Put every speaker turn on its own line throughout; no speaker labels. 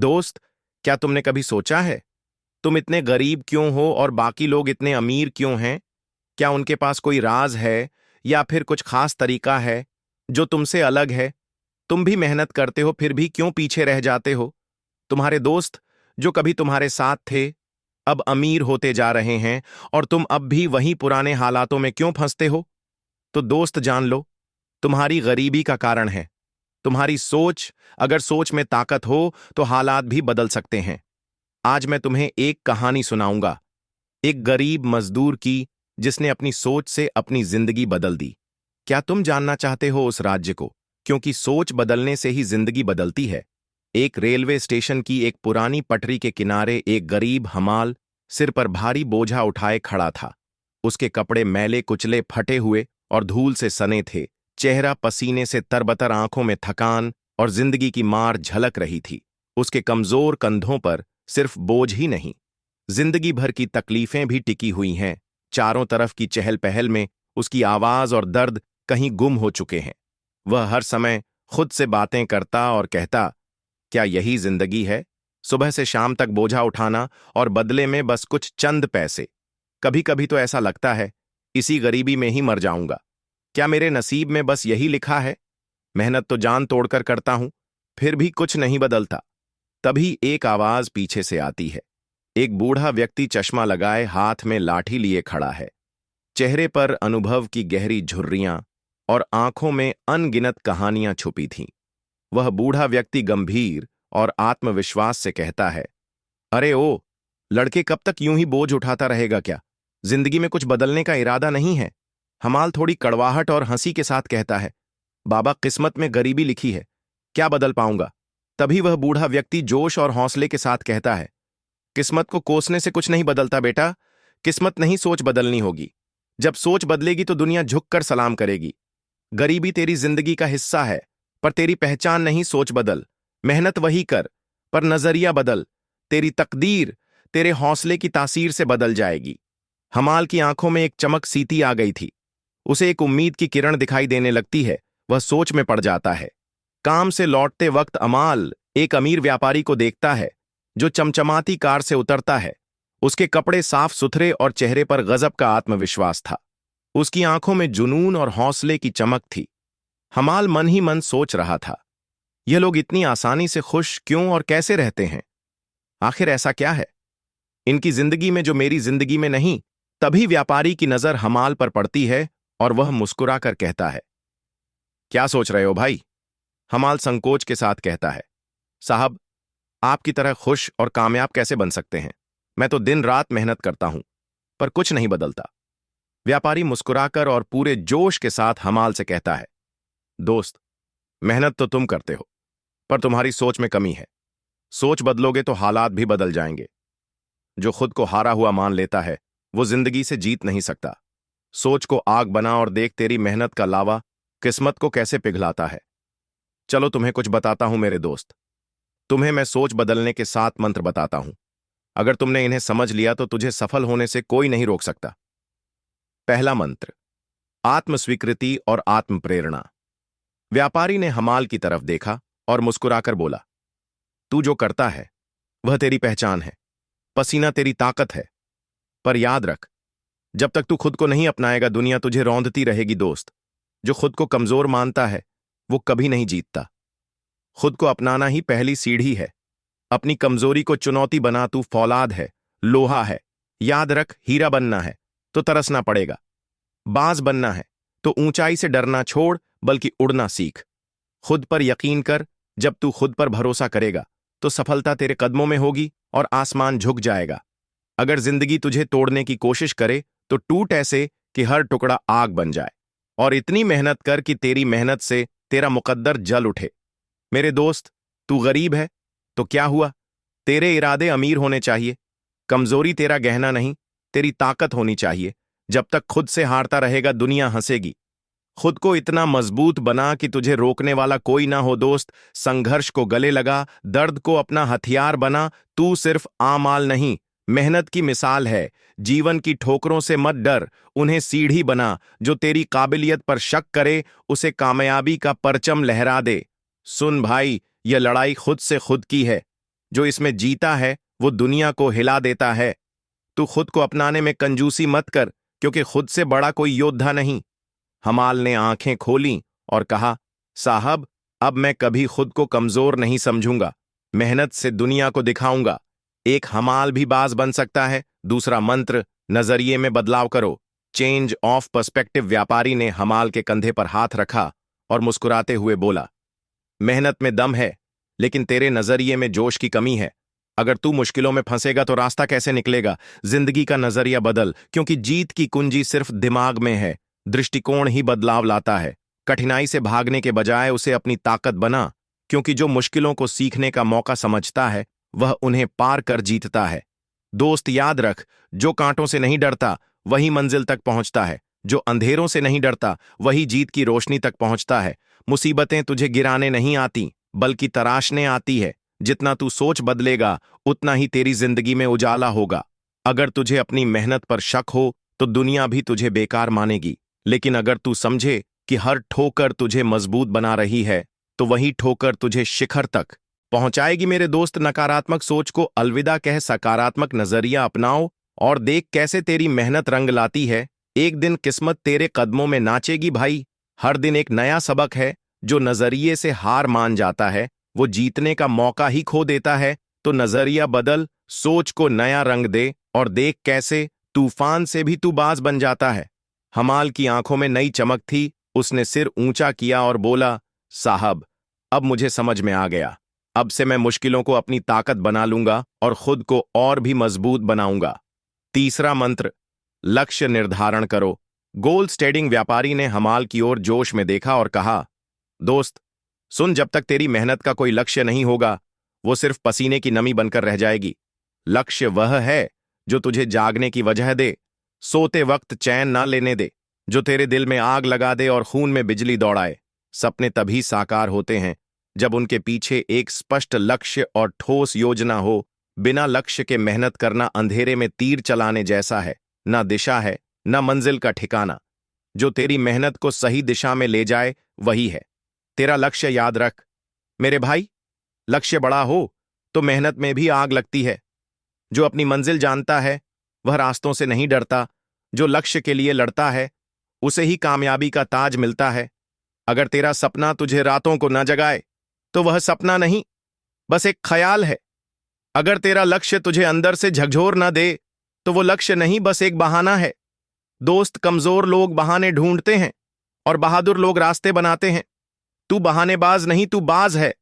दोस्त, क्या तुमने कभी सोचा है तुम इतने गरीब क्यों हो और बाकी लोग इतने अमीर क्यों हैं? क्या उनके पास कोई राज है या फिर कुछ खास तरीका है जो तुमसे अलग है? तुम भी मेहनत करते हो फिर भी क्यों पीछे रह जाते हो? तुम्हारे दोस्त जो कभी तुम्हारे साथ थे अब अमीर होते जा रहे हैं और तुम अब भी वहीं पुराने हालातों में क्यों फंसते हो? तो दोस्त जान लो, तुम्हारी गरीबी का कारण है तुम्हारी सोच। अगर सोच में ताकत हो तो हालात भी बदल सकते हैं। आज मैं तुम्हें एक कहानी सुनाऊंगा, एक गरीब मजदूर की जिसने अपनी सोच से अपनी जिंदगी बदल दी। क्या तुम जानना चाहते हो उस राज्य को? क्योंकि सोच बदलने से ही जिंदगी बदलती है। एक रेलवे स्टेशन की एक पुरानी पटरी के किनारे एक गरीब हमाल सिर पर भारी बोझा उठाए खड़ा था। उसके कपड़े मैले कुचले फटे हुए और धूल से सने थे। चेहरा पसीने से तरबतर, आंखों में थकान और जिंदगी की मार झलक रही थी। उसके कमजोर कंधों पर सिर्फ बोझ ही नहीं, जिंदगी भर की तकलीफें भी टिकी हुई हैं। चारों तरफ की चहल पहल में उसकी आवाज और दर्द कहीं गुम हो चुके हैं। वह हर समय खुद से बातें करता और कहता, क्या यही जिंदगी है? सुबह से शाम तक बोझा उठाना और बदले में बस कुछ चंद पैसे। कभी कभी तो ऐसा लगता है इसी गरीबी में ही मर जाऊंगा। क्या मेरे नसीब में बस यही लिखा है? मेहनत तो जान तोड़कर करता हूं, फिर भी कुछ नहीं बदलता। तभी एक आवाज पीछे से आती है। एक बूढ़ा व्यक्ति चश्मा लगाए हाथ में लाठी लिए खड़ा है। चेहरे पर अनुभव की गहरी झुर्रियां और आंखों में अनगिनत कहानियां छुपी थीं। वह बूढ़ा व्यक्ति गंभीर और आत्मविश्वास से कहता है, अरे ओ लड़के, कब तक यूं ही बोझ उठाता रहेगा? क्या जिंदगी में कुछ बदलने का इरादा नहीं है? हमाल थोड़ी कड़वाहट और हंसी के साथ कहता है, बाबा, किस्मत में गरीबी लिखी है, क्या बदल पाऊंगा? तभी वह बूढ़ा व्यक्ति जोश और हौसले के साथ कहता है, किस्मत को कोसने से कुछ नहीं बदलता बेटा। किस्मत नहीं, सोच बदलनी होगी। जब सोच बदलेगी तो दुनिया झुककर सलाम करेगी। गरीबी तेरी जिंदगी का हिस्सा है, पर तेरी पहचान नहीं। सोच बदल, मेहनत वही कर, पर नजरिया बदल। तेरी तकदीर तेरे हौसले की तासीर से बदल जाएगी। हमाल की आंखों में एक चमक सीती आ गई थी। उसे एक उम्मीद की किरण दिखाई देने लगती है। वह सोच में पड़ जाता है। काम से लौटते वक्त अमाल एक अमीर व्यापारी को देखता है जो चमचमाती कार से उतरता है। उसके कपड़े साफ सुथरे और चेहरे पर गजब का आत्मविश्वास था। उसकी आंखों में जुनून और हौसले की चमक थी। हमाल मन ही मन सोच रहा था, ये लोग इतनी आसानी से खुश क्यों और कैसे रहते हैं? आखिर ऐसा क्या है इनकी जिंदगी में जो मेरी जिंदगी में नहीं? तभी व्यापारी की नजर हमाल पर पड़ती है और वह मुस्कुराकर कहता है, क्या सोच रहे हो भाई? हमाल संकोच के साथ कहता है, साहब, आपकी तरह खुश और कामयाब कैसे बन सकते हैं? मैं तो दिन रात मेहनत करता हूं, पर कुछ नहीं बदलता। व्यापारी मुस्कुराकर और पूरे जोश के साथ हमाल से कहता है, दोस्त, मेहनत तो तुम करते हो, पर तुम्हारी सोच में कमी है। सोच बदलोगे तो हालात भी बदल जाएंगे। जो खुद को हारा हुआ मान लेता है वो जिंदगी से जीत नहीं सकता। सोच को आग बना और देख तेरी मेहनत का लावा किस्मत को कैसे पिघलाता है। चलो तुम्हें कुछ बताता हूं मेरे दोस्त। तुम्हें मैं सोच बदलने के 7 मंत्र बताता हूं। अगर तुमने इन्हें समझ लिया तो तुझे सफल होने से कोई नहीं रोक सकता। पहला मंत्र, आत्मस्वीकृति और आत्म प्रेरणा। व्यापारी ने हमाल की तरफ देखा और मुस्कुराकर बोला, तू जो करता है वह तेरी पहचान है, पसीना तेरी ताकत है। पर याद रख, जब तक तू खुद को नहीं अपनाएगा दुनिया तुझे रौंदती रहेगी। दोस्त, जो खुद को कमजोर मानता है वो कभी नहीं जीतता। खुद को अपनाना ही पहली सीढ़ी है। अपनी कमजोरी को चुनौती बना। तू फौलाद है, लोहा है। याद रख, हीरा बनना है तो तरसना पड़ेगा। बाज बनना है तो ऊंचाई से डरना छोड़, बल्कि उड़ना सीख। खुद पर यकीन कर। जब तू खुद पर भरोसा करेगा तो सफलता तेरे कदमों में होगी और आसमान झुक जाएगा। अगर जिंदगी तुझे तोड़ने की कोशिश करे तो टूट ऐसे कि हर टुकड़ा आग बन जाए, और इतनी मेहनत कर कि तेरी मेहनत से तेरा मुकद्दर जल उठे। मेरे दोस्त, तू गरीब है तो क्या हुआ? तेरे इरादे अमीर होने चाहिए। कमजोरी तेरा गहना नहीं, तेरी ताकत होनी चाहिए। जब तक खुद से हारता रहेगा दुनिया हंसेगी। खुद को इतना मजबूत बना कि तुझे रोकने वाला कोई ना हो। दोस्त, संघर्ष को गले लगा, दर्द को अपना हथियार बना। तू सिर्फ आमाल नहीं, मेहनत की मिसाल है। जीवन की ठोकरों से मत डर, उन्हें सीढ़ी बना। जो तेरी काबिलियत पर शक करे उसे कामयाबी का परचम लहरा दे। सुन भाई, यह लड़ाई खुद से खुद की है। जो इसमें जीता है वो दुनिया को हिला देता है। तू खुद को अपनाने में कंजूसी मत कर, क्योंकि खुद से बड़ा कोई योद्धा नहीं। हमाल ने आंखें खोलीं और कहा, साहब, अब मैं कभी खुद को कमजोर नहीं समझूंगा। मेहनत से दुनिया को दिखाऊंगा। एक हमाल भी बाज बन सकता है। दूसरा मंत्र, नजरिए में बदलाव करो। Change of perspective. व्यापारी ने हमाल के कंधे पर हाथ रखा और मुस्कुराते हुए बोला, मेहनत में दम है, लेकिन तेरे नजरिए में जोश की कमी है। अगर तू मुश्किलों में फंसेगा तो रास्ता कैसे निकलेगा? जिंदगी का नजरिया बदल, क्योंकि जीत की कुंजी सिर्फ दिमाग में है। दृष्टिकोण ही बदलाव लाता है। कठिनाई से भागने के बजाय उसे अपनी ताकत बना, क्योंकि जो मुश्किलों को सीखने का मौका समझता है वह उन्हें पार कर जीतता है। दोस्त, याद रख, जो कांटों से नहीं डरता वही मंजिल तक पहुंचता है। जो अंधेरों से नहीं डरता वही जीत की रोशनी तक पहुंचता है। मुसीबतें तुझे गिराने नहीं आती, बल्कि तराशने आती है। जितना तू सोच बदलेगा, उतना ही तेरी जिंदगी में उजाला होगा। अगर तुझे अपनी मेहनत पर शक हो तो दुनिया भी तुझे बेकार मानेगी, लेकिन अगर तू समझे कि हर ठोकर तुझे मजबूत बना रही है, तो वही ठोकर तुझे शिखर तक पहुंचाएगी। मेरे दोस्त, नकारात्मक सोच को अलविदा कह सकारात्मक नजरिया अपनाओ और देख कैसे तेरी मेहनत रंग लाती है। एक दिन किस्मत तेरे कदमों में नाचेगी भाई। हर दिन एक नया सबक है। जो नजरिए से हार मान जाता है वो जीतने का मौका ही खो देता है। तो नजरिया बदल, सोच को नया रंग दे और देख कैसे तूफान से भी तू बाज बन जाता है। हमाल की आंखों में नई चमक थी। उसने सिर ऊंचा किया और बोला, साहब, अब मुझे समझ में आ गया। अब से मैं मुश्किलों को अपनी ताकत बना लूंगा और खुद को और भी मजबूत बनाऊंगा। तीसरा मंत्र, लक्ष्य निर्धारण करो। गोल स्टेडिंग। व्यापारी ने हमाल की ओर जोश में देखा और कहा, दोस्त सुन, जब तक तेरी मेहनत का कोई लक्ष्य नहीं होगा, वो सिर्फ पसीने की नमी बनकर रह जाएगी। लक्ष्य वह है जो तुझे जागने की वजह दे, सोते वक्त चैन ना लेने दे, जो तेरे दिल में आग लगा दे और खून में बिजली दौड़ाए। सपने तभी साकार होते हैं जब उनके पीछे एक स्पष्ट लक्ष्य और ठोस योजना हो। बिना लक्ष्य के मेहनत करना अंधेरे में तीर चलाने जैसा है। ना दिशा है, ना मंजिल का ठिकाना। जो तेरी मेहनत को सही दिशा में ले जाए वही है तेरा लक्ष्य। याद रख मेरे भाई, लक्ष्य बड़ा हो तो मेहनत में भी आग लगती है। जो अपनी मंजिल जानता है वह रास्तों से नहीं डरता। जो लक्ष्य के लिए लड़ता है उसे ही कामयाबी का ताज मिलता है। अगर तेरा सपना तुझे रातों को न जगाए तो वह सपना नहीं, बस एक ख्याल है। अगर तेरा लक्ष्य तुझे अंदर से झकझोर न दे तो वो लक्ष्य नहीं, बस एक बहाना है। दोस्त, कमजोर लोग बहाने ढूंढते हैं और बहादुर लोग रास्ते बनाते हैं। तू बहानेबाज नहीं, तू बाज है।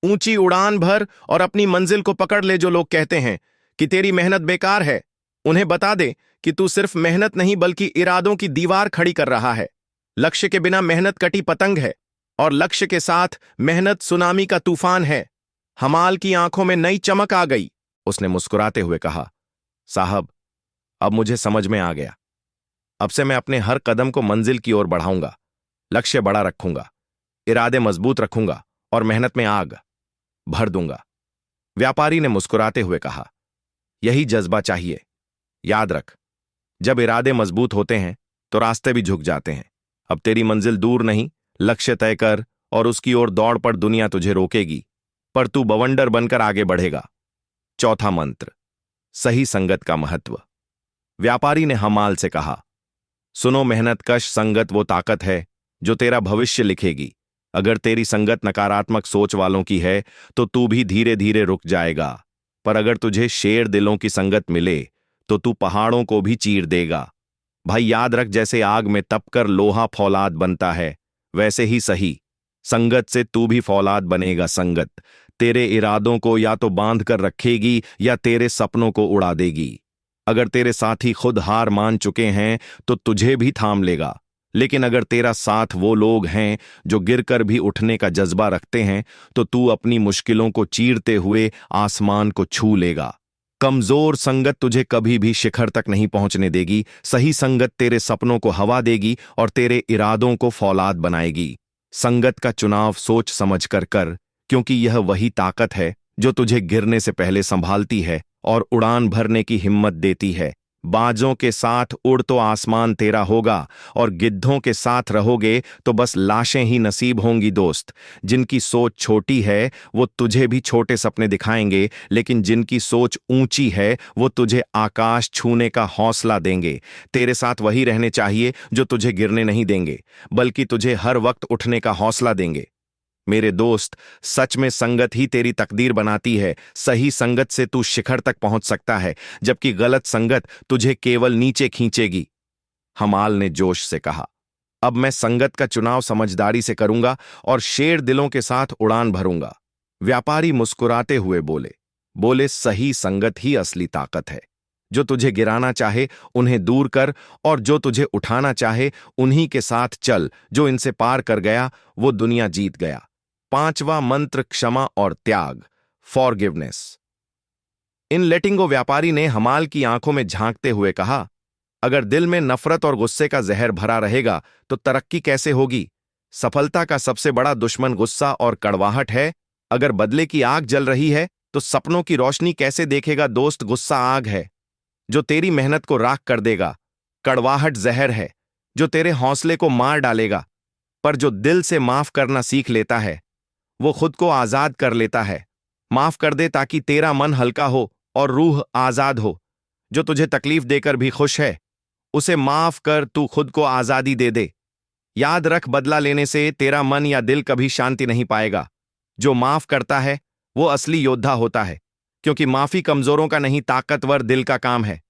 ऊंची उड़ान भर और अपनी मंजिल को पकड़ ले। जो लोग कहते हैं कि तेरी मेहनत बेकार है, उन्हें बता दे कि तू सिर्फ मेहनत नहीं बल्कि इरादों की दीवार खड़ी कर रहा है। लक्ष्य के बिना मेहनत कटी पतंग है और लक्ष्य के साथ मेहनत सुनामी का तूफान है। हमाल की आंखों में नई चमक आ गई। उसने मुस्कुराते हुए कहा, साहब, अब मुझे समझ में आ गया। अब से मैं अपने हर कदम को मंजिल की ओर बढ़ाऊंगा। लक्ष्य बड़ा रखूंगा, इरादे मजबूत रखूंगा और मेहनत में आग भर दूंगा। व्यापारी ने मुस्कुराते हुए कहा, यही जज्बा चाहिए। याद रख, जब इरादे मजबूत होते हैं तो रास्ते भी झुक जाते हैं। अब तेरी मंजिल दूर नहीं, लक्ष्य तय कर और उसकी ओर दौड़ पड़। दुनिया तुझे रोकेगी पर तू बवंडर बनकर आगे बढ़ेगा। चौथा मंत्र, सही संगत का महत्व। व्यापारी ने हमाल से कहा, सुनो मेहनतकश, संगत वो ताकत है जो तेरा भविष्य लिखेगी। अगर तेरी संगत नकारात्मक सोच वालों की है तो तू भी धीरे धीरे रुक जाएगा, पर अगर तुझे शेर दिलों की संगत मिले तो तू पहाड़ों को भी चीर देगा। भाई याद रख, जैसे आग में तपकर लोहा फौलाद बनता है, वैसे ही सही संगत से तू भी फौलाद बनेगा। संगत तेरे इरादों को या तो बांध कर रखेगी या तेरे सपनों को उड़ा देगी। अगर तेरे साथी खुद हार मान चुके हैं तो तुझे भी थाम लेगा, लेकिन अगर तेरा साथ वो लोग हैं जो गिरकर भी उठने का जज्बा रखते हैं तो तू अपनी मुश्किलों को चीरते हुए आसमान को छू लेगा। कमजोर संगत तुझे कभी भी शिखर तक नहीं पहुंचने देगी। सही संगत तेरे सपनों को हवा देगी और तेरे इरादों को फौलाद बनाएगी। संगत का चुनाव सोच समझ कर, क्योंकि यह वही ताकत है जो तुझे गिरने से पहले संभालती है और उड़ान भरने की हिम्मत देती है। बाजों के साथ उड़ तो आसमान तेरा होगा और गिद्धों के साथ रहोगे तो बस लाशें ही नसीब होंगी दोस्त। जिनकी सोच छोटी है वो तुझे भी छोटे सपने दिखाएंगे, लेकिन जिनकी सोच ऊंची है वो तुझे आकाश छूने का हौसला देंगे। तेरे साथ वही रहने चाहिए जो तुझे गिरने नहीं देंगे, बल्कि तुझे हर वक्त उठने का हौसला देंगे। मेरे दोस्त, सच में संगत ही तेरी तकदीर बनाती है। सही संगत से तू शिखर तक पहुंच सकता है, जबकि गलत संगत तुझे केवल नीचे खींचेगी। हमाल ने जोश से कहा। अब मैं संगत का चुनाव समझदारी से करूंगा और शेर दिलों के साथ उड़ान भरूंगा। व्यापारी मुस्कुराते हुए बोले बोले सही संगत ही असली ताकत है। जो तुझे गिराना चाहे उन्हें दूर कर, और जो तुझे उठाना चाहे उन्हीं के साथ चल। जो इनसे पार कर गया वो दुनिया जीत गया। पांचवा मंत्र क्षमा और त्याग, फॉरगिवनेस। इन लेटिंगो व्यापारी ने हमाल की आंखों में झांकते हुए कहा, अगर दिल में नफरत और गुस्से का जहर भरा रहेगा तो तरक्की कैसे होगी? सफलता का सबसे बड़ा दुश्मन गुस्सा और कड़वाहट है। अगर बदले की आग जल रही है तो सपनों की रोशनी कैसे देखेगा दोस्त? गुस्सा आग है जो तेरी मेहनत को राख कर देगा। कड़वाहट जहर है जो तेरे हौसले को मार डालेगा। पर जो दिल से माफ करना सीख लेता है वो खुद को आजाद कर लेता है। माफ कर दे ताकि तेरा मन हल्का हो और रूह आजाद हो। जो तुझे तकलीफ देकर भी खुश है उसे माफ कर, तू खुद को आजादी दे दे। याद रख, बदला लेने से तेरा मन या दिल कभी शांति नहीं पाएगा। जो माफ करता है वो असली योद्धा होता है, क्योंकि माफी कमजोरों का नहीं, ताकतवर दिल का काम है।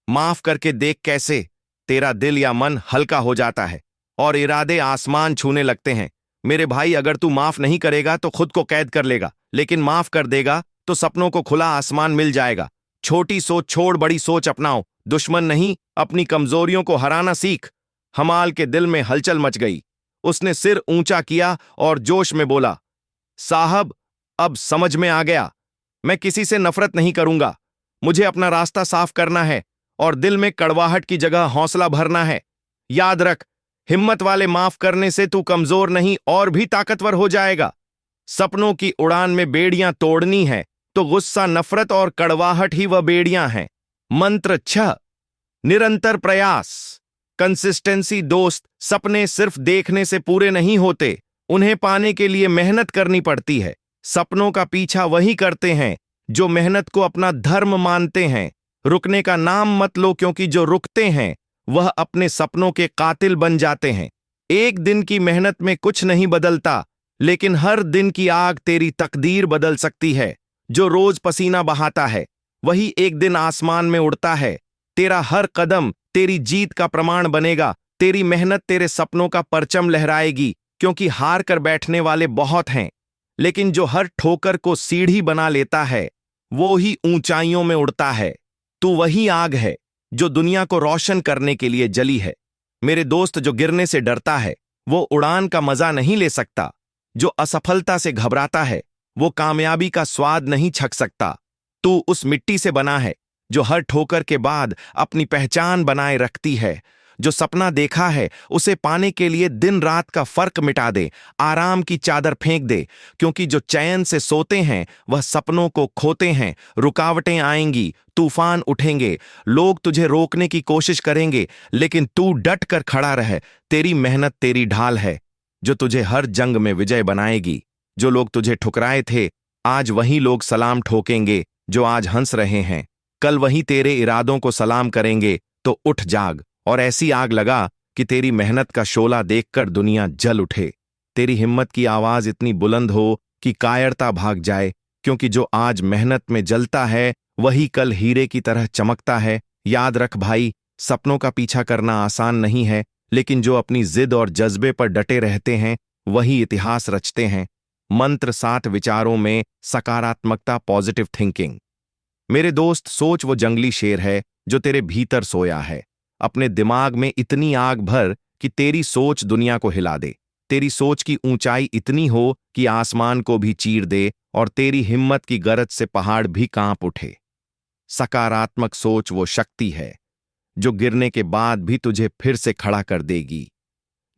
माफ करके देख कैसे तेरा दिल या मन हल्का हो जाता है और इरादे आसमान छूने लगते हैं। मेरे भाई, अगर तू माफ नहीं करेगा तो खुद को कैद कर लेगा, लेकिन माफ कर देगा तो सपनों को खुला आसमान मिल जाएगा। छोटी सोच छोड़, बड़ी सोच अपनाओ। दुश्मन नहीं, अपनी कमजोरियों को हराना सीख। हमाल के दिल में हलचल मच गई। उसने सिर ऊंचा किया और जोश में बोला, साहब, अब समझ में आ गया। मैं किसी से नफरत नहीं करूंगा। मुझे अपना रास्ता साफ करना है और दिल में कड़वाहट की जगह हौसला भरना है। याद रख, हिम्मत वाले माफ करने से तू कमजोर नहीं और भी ताकतवर हो जाएगा। सपनों की उड़ान में बेड़ियां तोड़नी है तो गुस्सा, नफरत और कड़वाहट ही वह बेड़ियां हैं। मंत्र 6, निरंतर प्रयास, कंसिस्टेंसी। दोस्त, सपने सिर्फ देखने से पूरे नहीं होते, उन्हें पाने के लिए मेहनत करनी पड़ती है। सपनों का पीछा वही करते हैं जो मेहनत को अपना धर्म मानते हैं। रुकने का नाम मत लो, क्योंकि जो रुकते हैं वह अपने सपनों के कातिल बन जाते हैं। एक दिन की मेहनत में कुछ नहीं बदलता, लेकिन हर दिन की आग तेरी तकदीर बदल सकती है। जो रोज पसीना बहाता है वही एक दिन आसमान में उड़ता है। तेरा हर कदम तेरी जीत का प्रमाण बनेगा। तेरी मेहनत तेरे सपनों का परचम लहराएगी, क्योंकि हार कर बैठने वाले बहुत हैं, लेकिन जो हर ठोकर को सीढ़ी बना लेता है वो ही ऊंचाइयों में उड़ता है। तू वही आग है जो दुनिया को रोशन करने के लिए जली है। मेरे दोस्त, जो गिरने से डरता है वो उड़ान का मजा नहीं ले सकता। जो असफलता से घबराता है वो कामयाबी का स्वाद नहीं छक सकता। तू उस मिट्टी से बना है जो हर ठोकर के बाद अपनी पहचान बनाए रखती है। जो सपना देखा है उसे पाने के लिए दिन रात का फर्क मिटा दे, आराम की चादर फेंक दे, क्योंकि जो चैन से सोते हैं वह सपनों को खोते हैं। रुकावटें आएंगी, तूफान उठेंगे, लोग तुझे रोकने की कोशिश करेंगे, लेकिन तू डट कर खड़ा रह। तेरी मेहनत तेरी ढाल है जो तुझे हर जंग में विजय बनाएगी। जो लोग तुझे ठुकराए थे आज वही लोग सलाम ठोकेंगे। जो आज हंस रहे हैं कल वही तेरे इरादों को सलाम करेंगे। तो उठ, जाग और ऐसी आग लगा कि तेरी मेहनत का शोला देखकर दुनिया जल उठे। तेरी हिम्मत की आवाज इतनी बुलंद हो कि कायरता भाग जाए, क्योंकि जो आज मेहनत में जलता है वही कल हीरे की तरह चमकता है। याद रख भाई, सपनों का पीछा करना आसान नहीं है, लेकिन जो अपनी जिद और जज्बे पर डटे रहते हैं वही इतिहास रचते हैं। मंत्र 7, विचारों में सकारात्मकता, पॉजिटिव थिंकिंग। मेरे दोस्त, सोच वो जंगली शेर है जो तेरे भीतर सोया है। अपने दिमाग में इतनी आग भर कि तेरी सोच दुनिया को हिला दे। तेरी सोच की ऊंचाई इतनी हो कि आसमान को भी चीर दे, और तेरी हिम्मत की गरज से पहाड़ भी कांप उठे। सकारात्मक सोच वो शक्ति है जो गिरने के बाद भी तुझे फिर से खड़ा कर देगी।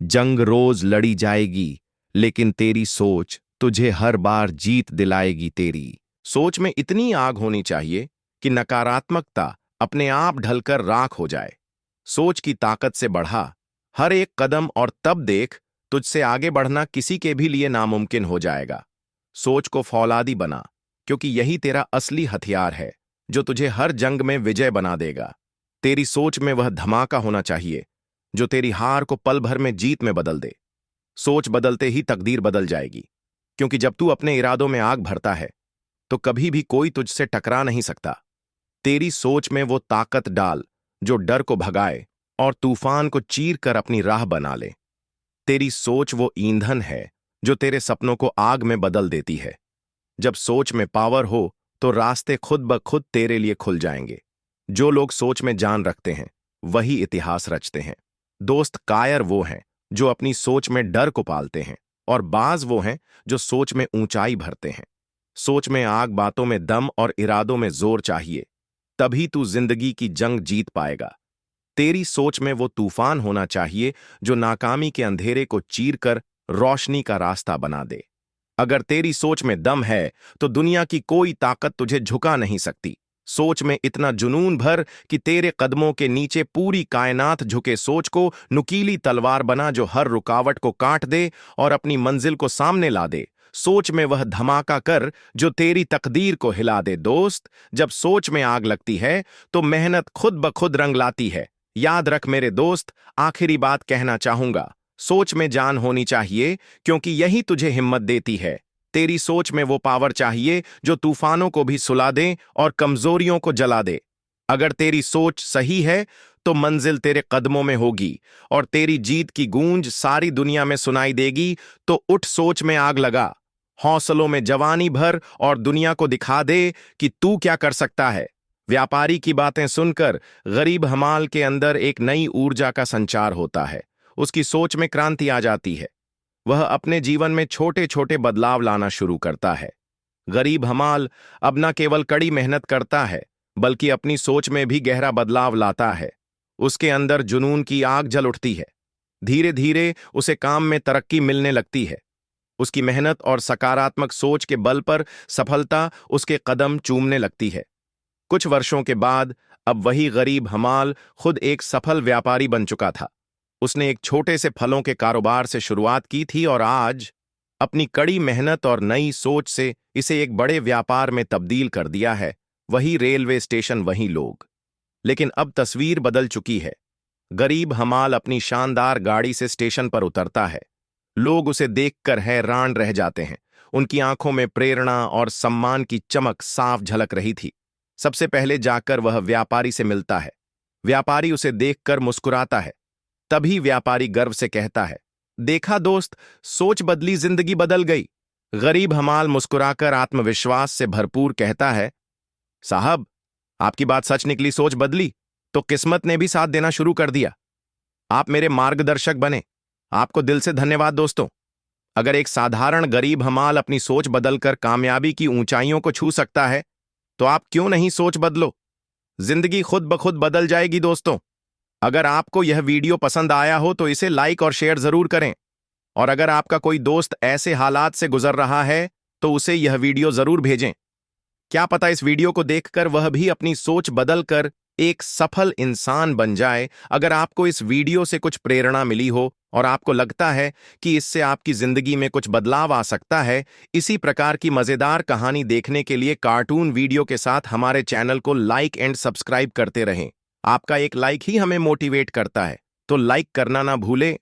जंग रोज लड़ी जाएगी, लेकिन तेरी सोच तुझे हर बार जीत दिलाएगी। तेरी सोच में इतनी आग होनी चाहिए कि नकारात्मकता अपने आप ढलकर राख हो जाए। सोच की ताकत से बढ़ा हर एक कदम और तब देख, तुझसे आगे बढ़ना किसी के भी लिए नामुमकिन हो जाएगा। सोच को फौलादी बना, क्योंकि यही तेरा असली हथियार है जो तुझे हर जंग में विजय बना देगा। तेरी सोच में वह धमाका होना चाहिए जो तेरी हार को पल भर में जीत में बदल दे। सोच बदलते ही तकदीर बदल जाएगी, क्योंकि जब तू अपने इरादों में आग भरता है तो कभी भी कोई तुझसे टकरा नहीं सकता। तेरी सोच में वो ताकत डाल जो डर को भगाए और तूफान को चीर कर अपनी राह बना ले। तेरी सोच वो ईंधन है जो तेरे सपनों को आग में बदल देती है। जब सोच में पावर हो तो रास्ते खुद ब खुद तेरे लिए खुल जाएंगे। जो लोग सोच में जान रखते हैं वही इतिहास रचते हैं। दोस्त, कायर वो हैं जो अपनी सोच में डर को पालते हैं, और बाज वो हैं जो सोच में ऊंचाई भरते हैं। सोच में आग, बातों में दम और इरादों में जोर चाहिए, तभी तू जिंदगी की जंग जीत पाएगा। तेरी सोच में वो तूफान होना चाहिए जो नाकामी के अंधेरे को चीर कर रोशनी का रास्ता बना दे। अगर तेरी सोच में दम है तो दुनिया की कोई ताकत तुझे झुका नहीं सकती। सोच में इतना जुनून भर कि तेरे कदमों के नीचे पूरी कायनात झुके। सोच को नुकीली तलवार बना जो हर रुकावट को काट दे और अपनी मंजिल को सामने ला दे। सोच में वह धमाका कर जो तेरी तकदीर को हिला दे। दोस्त, जब सोच में आग लगती है तो मेहनत खुद ब खुद रंग लाती है। याद रख मेरे दोस्त, आखिरी बात कहना चाहूंगा, सोच में जान होनी चाहिए, क्योंकि यही तुझे हिम्मत देती है। तेरी सोच में वो पावर चाहिए जो तूफानों को भी सुला दे और कमजोरियों को जला दे। अगर तेरी सोच सही है तो मंजिल तेरे कदमों में होगी और तेरी जीत की गूंज सारी दुनिया में सुनाई देगी। तो उठ, सोच में आग लगा, हौसलों में जवानी भर और दुनिया को दिखा दे कि तू क्या कर सकता है। व्यापारी की बातें सुनकर गरीब हमाल के अंदर एक नई ऊर्जा का संचार होता है। उसकी सोच में क्रांति आ जाती है। वह अपने जीवन में छोटे छोटे बदलाव लाना शुरू करता है। गरीब हमाल अब न केवल कड़ी मेहनत करता है, बल्कि अपनी सोच में भी गहरा बदलाव लाता है। उसके अंदर जुनून की आग जल उठती है। धीरे धीरे उसे काम में तरक्की मिलने लगती है। उसकी मेहनत और सकारात्मक सोच के बल पर सफलता उसके कदम चूमने लगती है। कुछ वर्षों के बाद अब वही गरीब हमाल खुद एक सफल व्यापारी बन चुका था। उसने एक छोटे से फलों के कारोबार से शुरुआत की थी और आज अपनी कड़ी मेहनत और नई सोच से इसे एक बड़े व्यापार में तब्दील कर दिया है। वही रेलवे स्टेशन, वही लोग। लेकिन अब तस्वीर बदल चुकी है। गरीब हमाल अपनी शानदार गाड़ी से स्टेशन पर उतरता है। लोग उसे देखकर हैरान रह जाते हैं। उनकी आंखों में प्रेरणा और सम्मान की चमक साफ झलक रही थी। सबसे पहले जाकर वह व्यापारी से मिलता है। व्यापारी उसे देखकर मुस्कुराता है। तभी व्यापारी गर्व से कहता है, देखा दोस्त, सोच बदली, जिंदगी बदल गई। गरीब हमाल मुस्कुराकर आत्मविश्वास से भरपूर कहता है, साहब, आपकी बात सच निकली, सोच बदली तो किस्मत ने भी साथ देना शुरू कर दिया। आप मेरे मार्गदर्शक बने, आपको दिल से धन्यवाद। दोस्तों, अगर एक साधारण गरीब हमाल अपनी सोच बदलकर कामयाबी की ऊंचाइयों को छू सकता है तो आप क्यों नहीं सोच बदलो। जिंदगी खुद ब खुद बदल जाएगी। दोस्तों, अगर आपको यह वीडियो पसंद आया हो तो इसे लाइक और शेयर जरूर करें, और अगर आपका कोई दोस्त ऐसे हालात से गुजर रहा है तो उसे यह वीडियो जरूर भेजें। क्या पता इस वीडियो को देखकर वह भी अपनी सोच बदलकर एक सफल इंसान बन जाए। अगर आपको इस वीडियो से कुछ प्रेरणा मिली हो और आपको लगता है कि इससे आपकी जिंदगी में कुछ बदलाव आ सकता है, इसी प्रकार की मजेदार कहानी देखने के लिए कार्टून वीडियो के साथ हमारे चैनल को लाइक एंड सब्सक्राइब करते रहें। आपका एक लाइक ही हमें मोटिवेट करता है, तो लाइक करना ना भूलें।